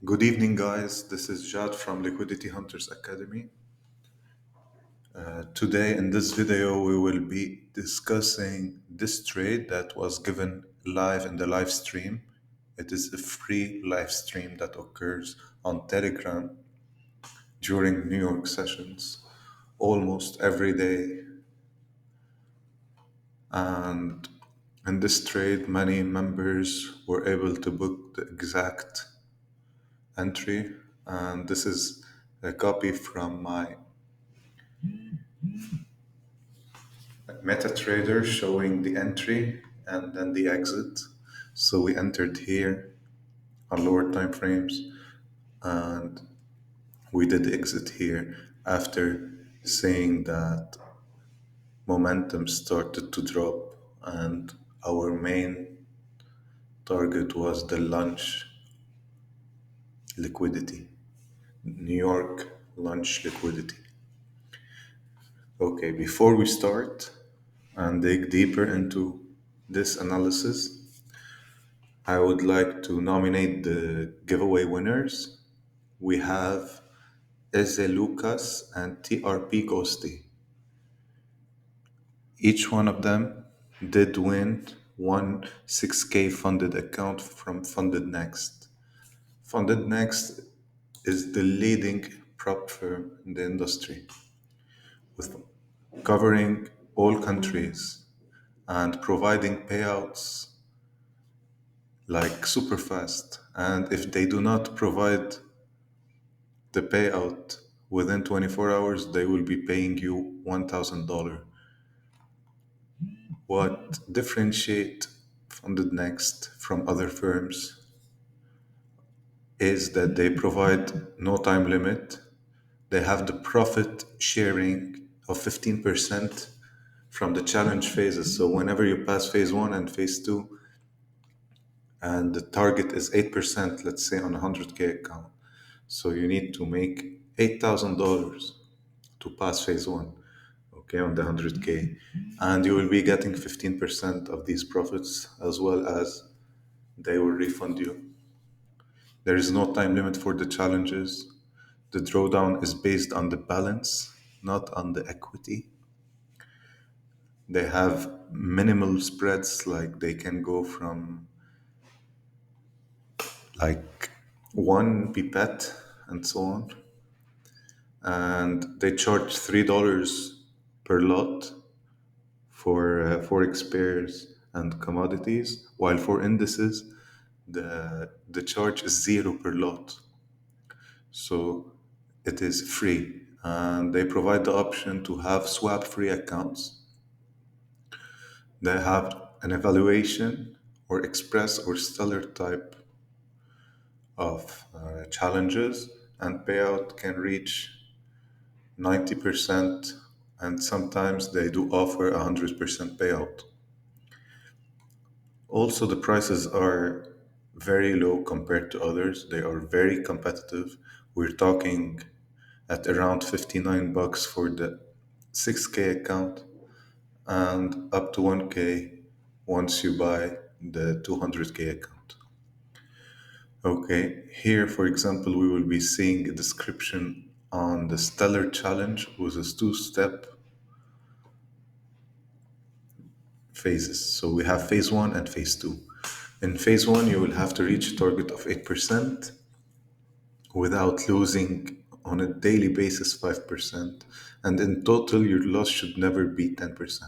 Good evening, guys. This is Jad from Liquidity Hunters Academy. Today, in this video, we will be discussing this trade that was given live in the live stream. It is a free live stream that occurs on Telegram during New York sessions almost every day. And in this trade, many members were able to book the exact entry. And this is a copy from my MetaTrader showing the entry and then the exit. So we entered here on lower time frames and we did exit here after saying that momentum started to drop and our main target was the lunch liquidity, New York lunch liquidity. Okay, before we start and dig deeper into this analysis, I would like to nominate the giveaway winners. We have Eze Lucas and TRP Ghosty. Each one of them did win one 6K funded account from Funded Next. Funded Next is the leading prop firm in the industry, with covering all countries and providing payouts like super fast. And if they do not provide the payout within 24 hours, they will be paying you $1,000. What differentiate Funded Next from other firms is that they provide no time limit. They have the profit sharing of 15% from the challenge phases. So whenever you pass phase one and phase two, and the target is 8%, let's say on a 100K account. So you need to make $8,000 to pass phase one, okay, on the 100K. And you will be getting 15% of these profits as well as they will refund you. There is no time limit for the challenges. The drawdown is based on the balance, not on the equity. They have minimal spreads, like they can go from like one pipette and so on. And they charge $3 per lot for forex pairs and commodities, while for indices, the charge is zero per lot. So it is free, and they provide the option to have swap-free accounts. They have an evaluation or express or stellar type of challenges, and payout can reach 90%, and sometimes they do offer 100% payout. Also, the prices are very low compared to others. They are very competitive. We're talking at around $59 for the 6K account and up to 1K once you buy the 200K account. Okay, here, for example, we will be seeing a description on the Stellar Challenge with a two-step phases. So we have phase one and phase two. In phase one, you will have to reach a target of 8% without losing on a daily basis 5%. And in total, your loss should never be 10%.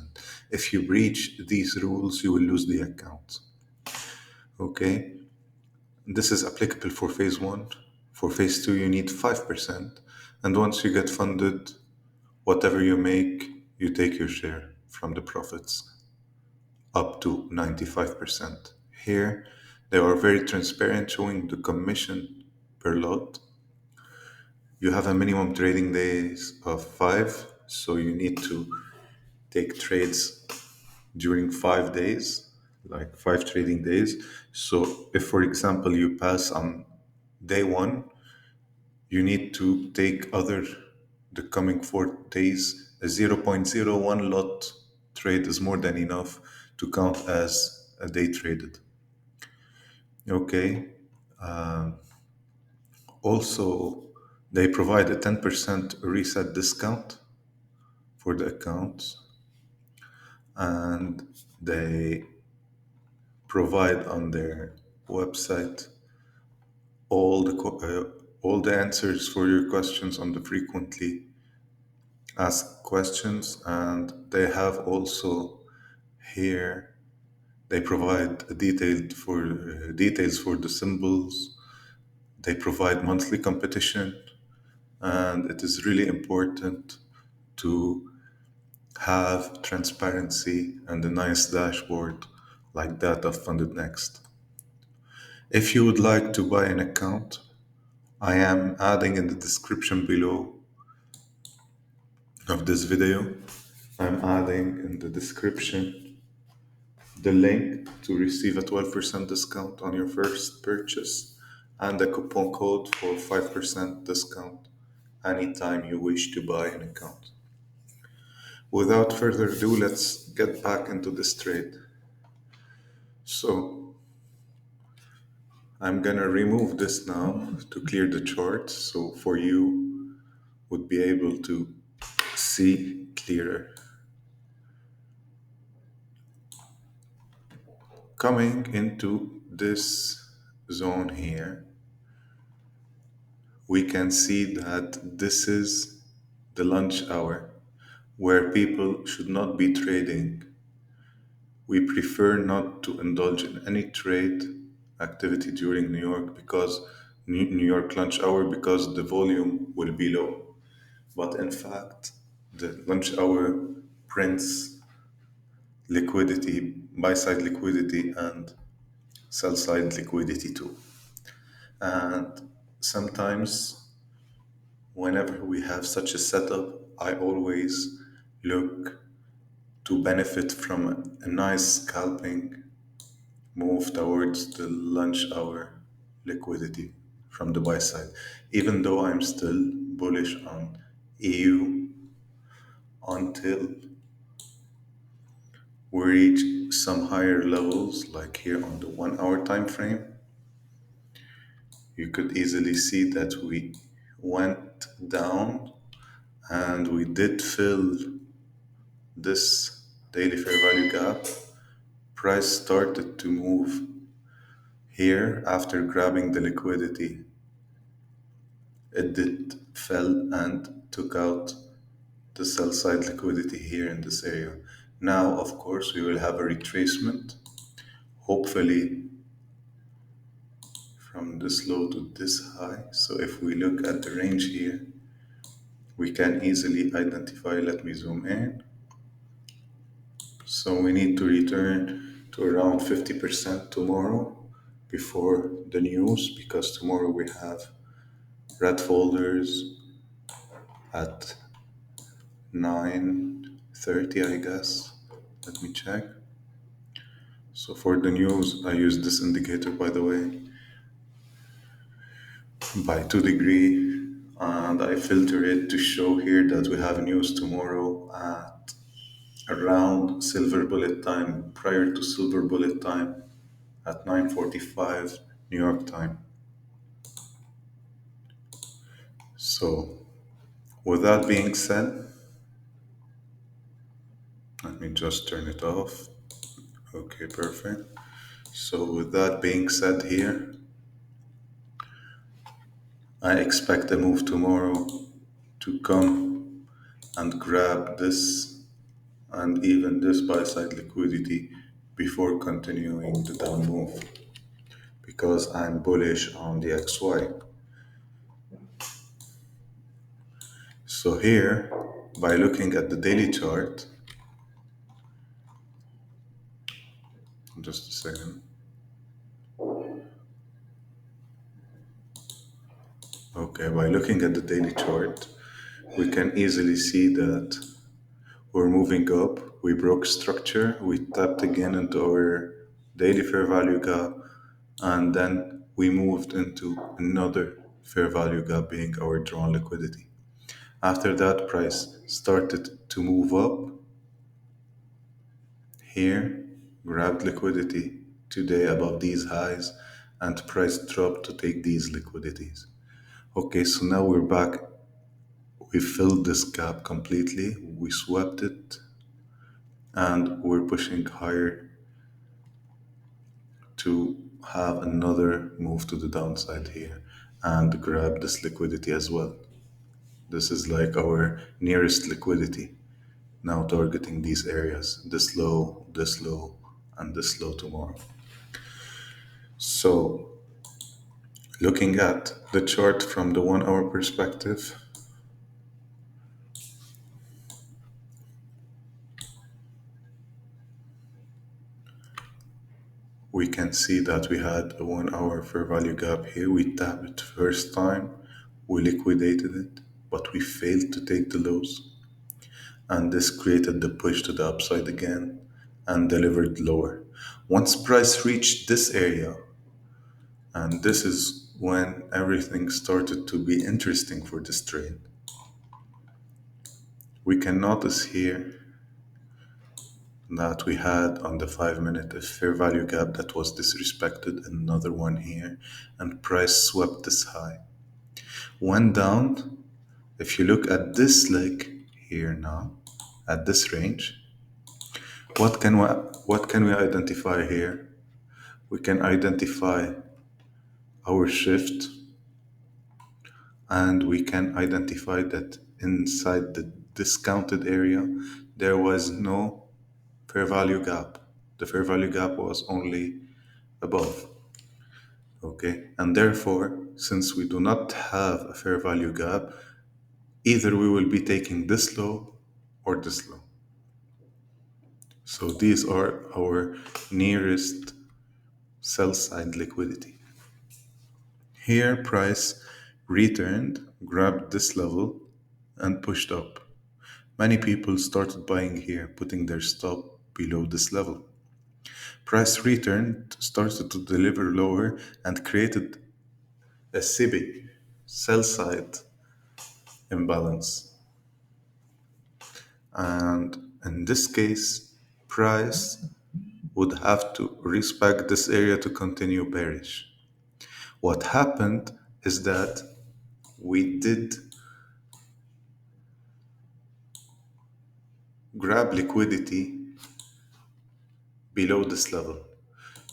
If you breach these rules, you will lose the account. Okay, this is applicable for phase one. For phase two, you need 5%. And once you get funded, whatever you make, you take your share from the profits up to 95%. Here, they are very transparent, showing the commission per lot. You have a minimum trading days of 5, so you need to take trades during 5 days, like 5 trading days. So, if for example you pass on day one, you need to take other the coming 4 days. A zero point zero 0.01 lot trade is more than enough to count as a day traded. Okay, Also, they provide a 10% reset discount for the accounts, and they provide on their website all all the answers for your questions on the frequently asked questions. And they have also here, they provide details for the symbols. They provide monthly competition, and it is really important to have transparency and a nice dashboard like that of Funded Next. If you would like to buy an account, I am adding in the description below of this video, I'm adding in the description the link to receive a 12% discount on your first purchase and a coupon code for 5% discount anytime you wish to buy an account. Without further ado, let's get back into this trade. So I'm gonna remove this now to clear the chart so for you would be able to see clearer. Coming into this zone here, we can see that this is the lunch hour where people should not be trading. We prefer not to indulge in any trade activity during New York because New York lunch hour because the volume will be low. But in fact, the lunch hour prints liquidity, buy side liquidity, and sell side liquidity too. And sometimes, whenever we have such a setup, I always look to benefit from a nice scalping move towards the lunch hour liquidity from the buy side, even though I'm still bullish on EU until we reach some higher levels, like here on the 1 hour time frame. You could easily see that we went down and we did fill this daily fair value gap. Price started to move here after grabbing the liquidity. It did fell and took out the sell side liquidity here in this area. Now, of course, we will have a retracement, hopefully from this low to this high. So if we look at the range here, we can easily identify, let me zoom in. So we need to return to around 50% tomorrow before the news, because tomorrow we have red folders at 9:30, I guess. Let me check. So for the news, I use this indicator, by the way, by 2 degree, and I filter it to show here that we have news tomorrow at around silver bullet time, prior to silver bullet time at 9:45 New York time. So with that being said, let me just turn it off. Okay, perfect. So with that being said here, I expect a move tomorrow to come and grab this and even this buy side liquidity before continuing the down move, because I'm bullish on the XY. So here, by looking at the daily chart, just a second. Okay, by looking at the daily chart, we can easily see that we're moving up. We broke structure, we tapped again into our daily fair value gap, and then we moved into another fair value gap being our drawn liquidity. After that, price started to move up here, grabbed liquidity today above these highs, and price dropped to take these liquidities. Okay, so now we're back. We filled this gap completely. We swept it and we're pushing higher to have another move to the downside here and grab this liquidity as well. This is like our nearest liquidity. Now targeting these areas, this low, and this low tomorrow. So, looking at the chart from the 1 hour perspective, we can see that we had a 1 hour fair value gap here. We tapped it first time, we liquidated it, but we failed to take the lows. And this created the push to the upside again and delivered lower. Once price reached this area, and this is when everything started to be interesting for this trade, we can notice here that we had on the 5 minute a fair value gap that was disrespected, another one here, and price swept this high. Went down. If you look at this leg here now, at this range, what can we what can we identify here? We can identify our shift, and we can identify that inside the discounted area there was no fair value gap. The fair value gap was only above. Okay, and therefore, since we do not have a fair value gap, either we will be taking this low or this low. So these are our nearest sell side liquidity. Here, price returned, grabbed this level, and pushed up. Many people started buying here, putting their stop below this level. Price returned, started to deliver lower, and created a SIBI, sell side imbalance. And in this case, price would have to respect this area to continue bearish. What happened is that we did grab liquidity below this level.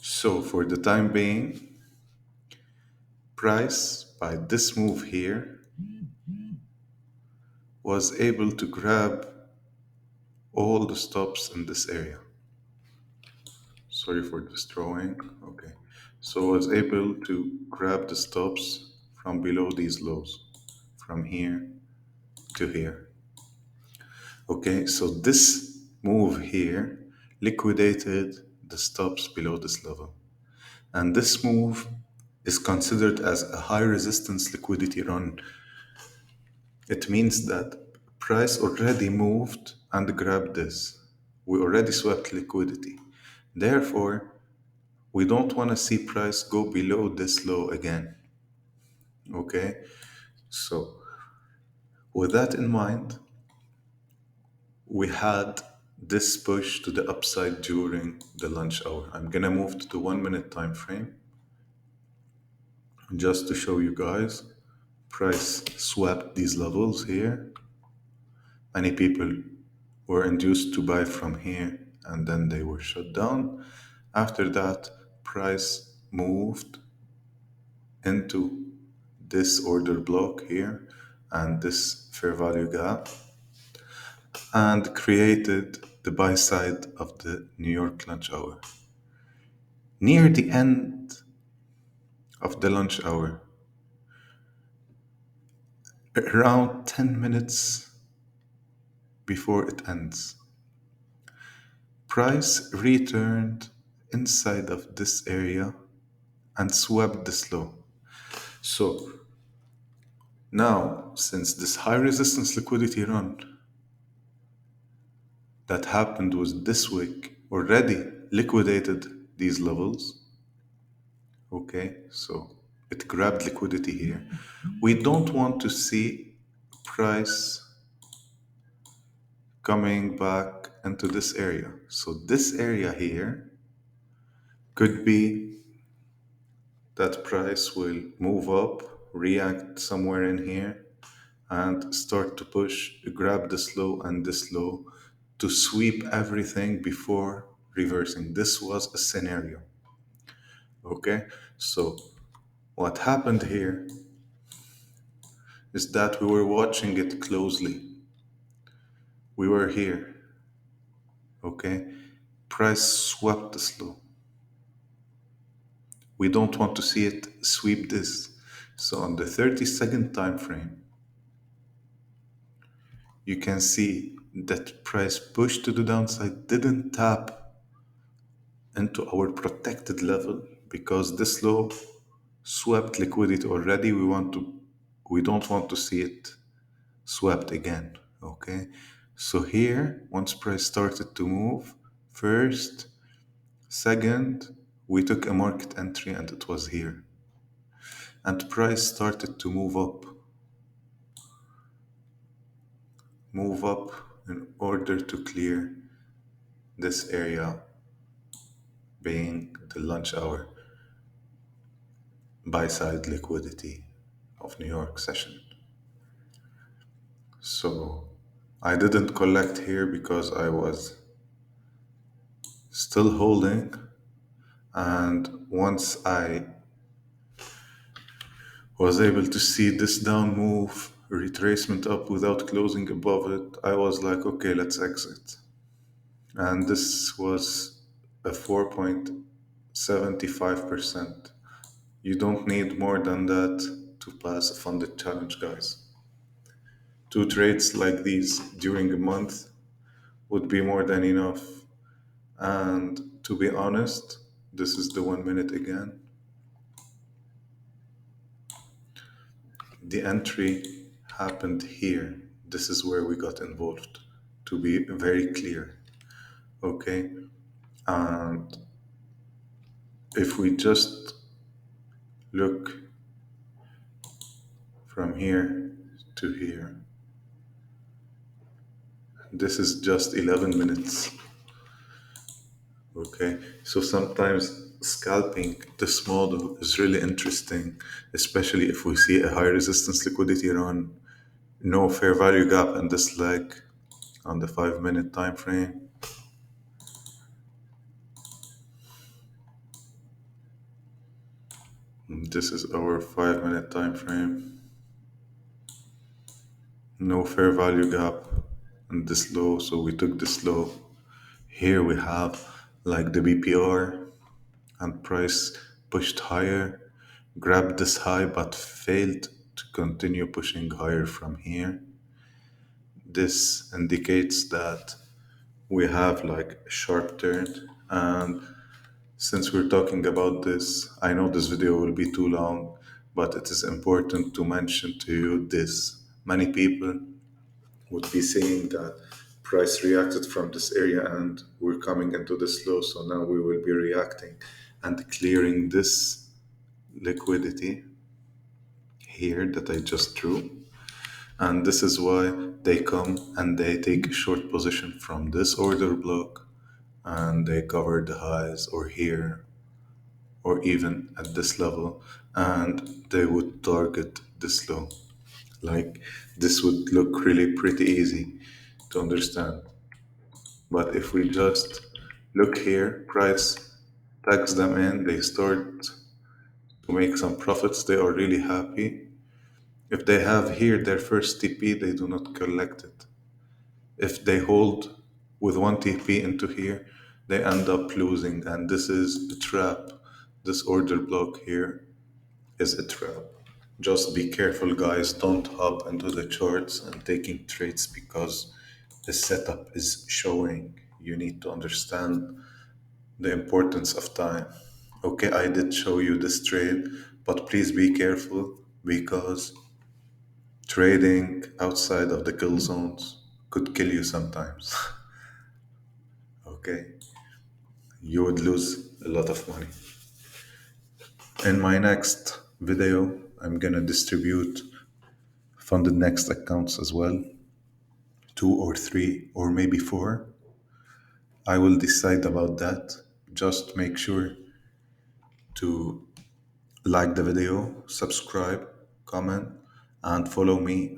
So for the time being, price by this move here was able to grab all the stops in this area. Sorry for this drawing. Okay. So I was able to grab the stops from below these lows, from here to here. Okay, so this move here liquidated the stops below this level. And this move is considered as a high resistance liquidity run. It means that price already moved and grabbed this. We already swept liquidity. Therefore, we don't want to see price go below this low again. Okay? So, with that in mind, we had this push to the upside during the lunch hour. I'm gonna move to the 1 minute time frame just to show you guys. Price swept these levels here. Many people were induced to buy from here and then they were shut down. After that, price moved into this order block here and this fair value gap and created the buy side of the New York lunch hour. Near the end of the lunch hour, around 10 minutes before it ends, price returned inside of this area and swept this low. So now, since this high resistance liquidity run that happened was this week already liquidated these levels, okay, so it grabbed liquidity here. We don't want to see price coming back into this area. So this area here could be that price will move up react somewhere in here, and start to push, grab this low and this low to sweep everything before reversing. This was a scenario. Okay, so what happened here is that we were watching it closely. We were here. Okay, price swept this low. We don't want to see it sweep this. So on the 30-second time frame, you can see that price push to the downside didn't tap into our protected level because this low swept liquidity already. We don't want to see it swept again. Okay, so here once price started to move, first, second, we took a market entry and it was here, and price started to move up in order to clear this area, being the lunch hour buy side liquidity of New York session. So I didn't collect here because I was still holding, and once I was able to see this down move, retracement up without closing above it, I was like, okay, let's exit. And this was a 4.75%. You don't need more than that to pass a funded challenge, guys. Two trades like these during a month would be more than enough. And to be honest, this is the 1 minute again. The entry happened here. This is where we got involved, to be very clear. Okay? And if we just look from here to here, this is just 11 minutes. Okay, so sometimes scalping this model is really interesting, especially if we see a high resistance liquidity run, no fair value gap in this leg on the 5 minute time frame. This is our 5 minute time frame. No fair value gap in this low, so we took this low. Here we have like the BPR, and price pushed higher, grabbed this high but failed to continue pushing higher from here. This indicates that we have like a sharp turn. And since we're talking about this, I know this video will be too long, but it is important to mention to you this. Many people would be saying that price reacted from this area and we're coming into this low, so now we will be reacting and clearing this liquidity here that I just drew. And this is why they come and they take a short position from this order block and they cover the highs or here or even at this level, and they would target this low. Like, this would look really pretty easy to understand. But if we just look here, price tags them in, they start to make some profits, they are really happy. If they have here their first TP, they do not collect it. If they hold with one TP into here, they end up losing, and this is a trap. This order block here is a trap. Just be careful, guys. Don't hop into the charts and taking trades because the setup is showing. You need to understand the importance of time. Okay, I did show you this trade, but please be careful because trading outside of the kill zones could kill you sometimes. Okay, you would lose a lot of money. In my next video, I'm gonna distribute funded next accounts as well, 2 or 3 or maybe 4. I will decide about that. Just make sure to like the video, subscribe, comment, and follow me.